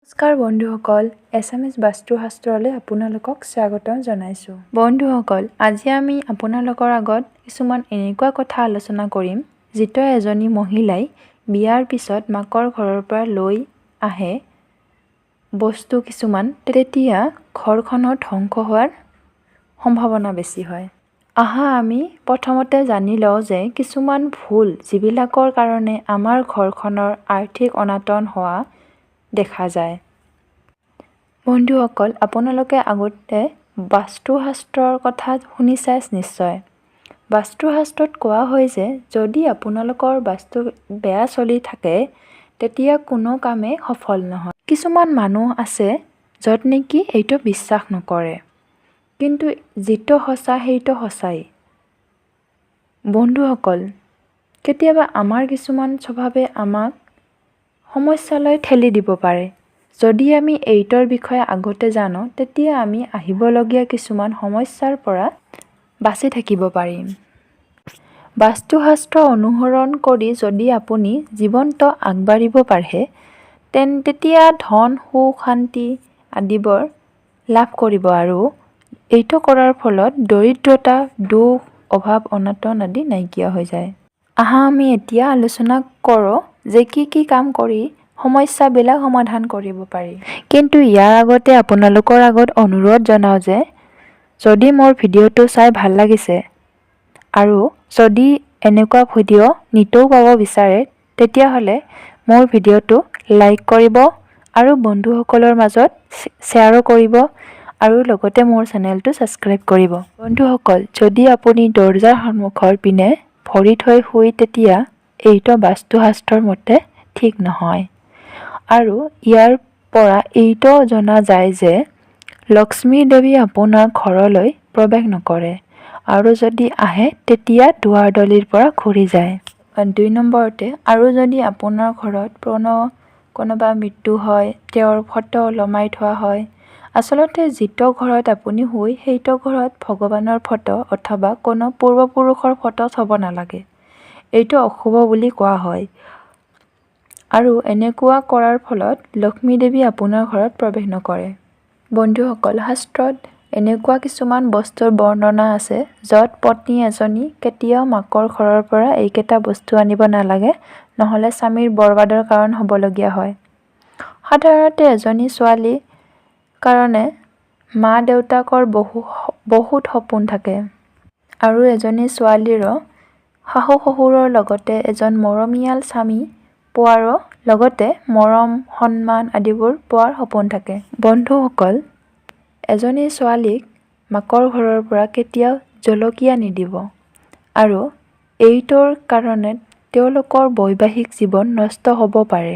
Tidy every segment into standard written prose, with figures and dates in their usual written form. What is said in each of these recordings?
নমস্কাৰ বন্ধুসকল, এছামিজ বাস্তু শাস্ত্ৰলৈ আপোনালোকক স্বাগতম জনাইছোঁ। বন্ধুসকল, আজি আমি আপোনালোকৰ আগত কিছুমান এনেকুৱা কথা আলোচনা কৰিম যিটো এজনী মহিলাই বিয়াৰ পিছত মাকৰ ঘৰৰ পৰা লৈ আহে বস্তু কিছুমান, তেতিয়া ঘৰখনত ধ্বংস হোৱাৰ সম্ভাৱনা বেছি হয়। আমি প্ৰথমতে জানি লওঁ যে কিছুমান ভুল যিবিলাকৰ কাৰণে আমাৰ ঘৰখনৰ আৰ্থিক অনাটন হোৱা দেখা যায়। বন্ধুসকল, আপোনালোকে আগতে বাস্তুশাস্ত্ৰৰ কথা শুনিছে নিশ্চয়। বাস্তুশাস্ত্ৰত কোৱা হয় যে যদি আপোনালোকৰ বাস্তু বেয়া চলি থাকে তেতিয়া কোনো কামেই সফল নহয়। কিছুমান মানুহ আছে য'ত নেকি এইটো বিশ্বাস নকৰে, কিন্তু যিটো সঁচা সেইটো সঁচাই। বন্ধুসকল, কেতিয়াবা আমাৰ কিছুমান স্বভাৱে আমাক সমস্যালৈ ঠেলি দিব পাৰে। যদি আমি এইটোৰ বিষয়ে আগতে জানো তেতিয়া আমি আহিবলগীয়া কিছুমান সমস্যাৰ পৰা বাচি থাকিব পাৰিম। বাস্তুশাস্ত্ৰ অনুসৰণ কৰি যদি আপুনি জীৱনটো আগবাঢ়িব পাৰে তেতিয়া ধন, সুখ, শান্তি আদিবোৰ লাভ কৰিব আৰু এইটো কৰাৰ ফলত দৰিদ্ৰতা, দুখ, অভাৱ, অনাটন আদি নাইকিয়া হৈ যায়। আমি এতিয়া আলোচনা কৰোঁ যে কি কাম কৰি সমস্যাবিলাক সমাধান কৰিব পাৰি। কিন্তু ইয়াৰ আগতে আপোনালোকৰ আগত অনুৰোধ জনাওঁ যে যদি মোৰ ভিডিঅ'টো চাই ভাল লাগিছে আৰু যদি এনেকুৱা ভিডিঅ' নিতৌ পাব বিচাৰে তেতিয়াহ'লে মোৰ ভিডিঅ'টো লাইক কৰিব আৰু বন্ধুসকলৰ মাজত শ্বেয়াৰো কৰিব আৰু লগতে মোৰ চেনেলটো ছাবস্ক্ৰাইব কৰিব। বন্ধুসকল, যদি আপুনি দৰ্জাৰ সন্মুখৰ পিনে ভৰি থৈ শুই তেতিয়া এইটো বাস্তুশাস্ত্ৰৰ মতে ঠিক নহয়। আৰু ইয়াৰ পৰা এইটো জনা যায় যে লক্ষ্মী দেৱী আপোনাৰ ঘৰলৈ প্ৰৱেশ নকৰে আৰু যদি আহে তেতিয়া দুৱাৰদলিৰ পৰা ঘূৰি যায়। 2 নম্বৰতে, আৰু যদি আপোনাৰ ঘৰত কোনোবা মৃত্যু হয় তেওঁৰ ফটো ওলমাই থোৱা হয়। আচলতে যিটো ঘৰত আপুনি শুই সেইটো ঘৰত ভগৱানৰ ফটো অথবা কোনো পূৰ্বপুৰুষৰ ফটো থ'ব নালাগে। এইটো অশুভ বুলি কোৱা হয় আৰু এনেকুৱা কৰাৰ ফলত লক্ষ্মী দেৱী আপোনাৰ ঘৰত প্ৰৱেশ নকৰে। বন্ধুসকল, শাস্ত্ৰত এনেকুৱা কিছুমান বস্তুৰ বৰ্ণনা আছে য'ত পত্নী এজনী কেতিয়াও মাকৰ ঘৰৰ পৰা এইকেইটা বস্তু আনিব নালাগে, নহ'লে স্বামীৰ বৰবাদৰ কাৰণ হ'বলগীয়া হয়। সাধাৰণতে এজনী ছোৱালীৰ কাৰণে মা-দেউতাকৰ বহুত সপোন থাকে আৰু এজনী ছোৱালীৰো শাহু-শহুৰৰ লগতে এজন মৰমীয়াল স্বামী পোৱাৰো লগতে মৰম, সন্মান আদিবোৰ পোৱাৰ সপোন থাকে। বন্ধুসকল, এজনী ছোৱালীক মাকৰ ঘৰৰ পৰা কেতিয়াও জলকীয়া নিদিব আৰু এইটোৰ কাৰণে তেওঁলোকৰ বৈবাহিক জীৱন নষ্ট হ'ব পাৰে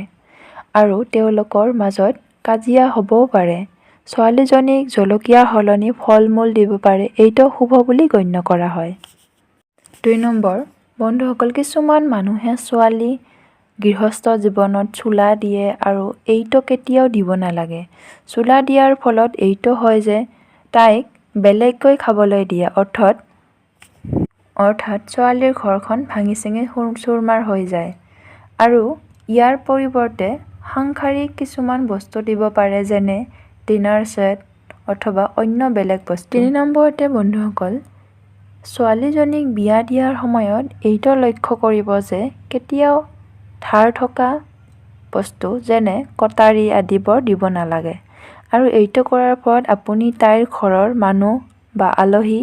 আৰু তেওঁলোকৰ মাজত কাজিয়া হ'বও পাৰে। ছোৱালীজনীক জলকীয়াৰ সলনি ফল-মূল দিব পাৰে, এইটো শুভ বুলি গণ্য কৰা হয়। 2 নম্বৰ, বন্ধুসকল, কিছুমান মানুহে ছোৱালী গৃহস্থ জীৱনত চুলা দিয়ে আৰু এইটো কেতিয়াও দিব নালাগে। চুলা দিয়াৰ ফলত এইটো হয় যে তাইক বেলেগকৈ খাবলৈ দিয়ে, অৰ্থাৎ ছোৱালীৰ ঘৰখন ভাঙি-চিঙি চুৰমাৰ হৈ যায় আৰু ইয়াৰ পৰিৱৰ্তে সাংসাৰিক কিছুমান বস্তু দিব পাৰে যেনে ডিনাৰ ছেট অথবা অন্য বেলেগ বস্তু। 3 নম্বৰতে বন্ধুসকল, ছোৱালীজনীক বিয়া দিয়াৰ সময়ত এইটো লক্ষ্য কৰিব যে কেতিয়াও ধাৰ থকা বস্তু যেনে কটাৰী আদিবোৰ দিব নালাগে আৰু এইটো কৰাৰ ফলত আপুনি তাইৰ ঘৰৰ মানুহ বা আলহী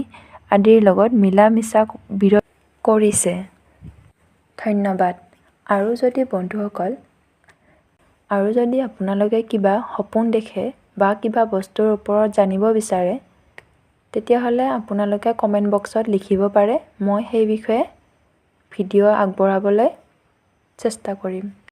আদিৰ লগত মিলা-মিছা বিৰোধ কৰিছে। ধন্যবাদ। আৰু যদি আপোনালোকে কিবা সপোন দেখে বা কিবা বস্তুৰ ওপৰত জানিব বিচাৰে তেতিয়াহ'লে আপোনালোকে কমেণ্ট বক্সত লিখিব পাৰে। মই সেই বিষয়ে ভিডিঅ' আগবঢ়াবলৈ চেষ্টা কৰিম।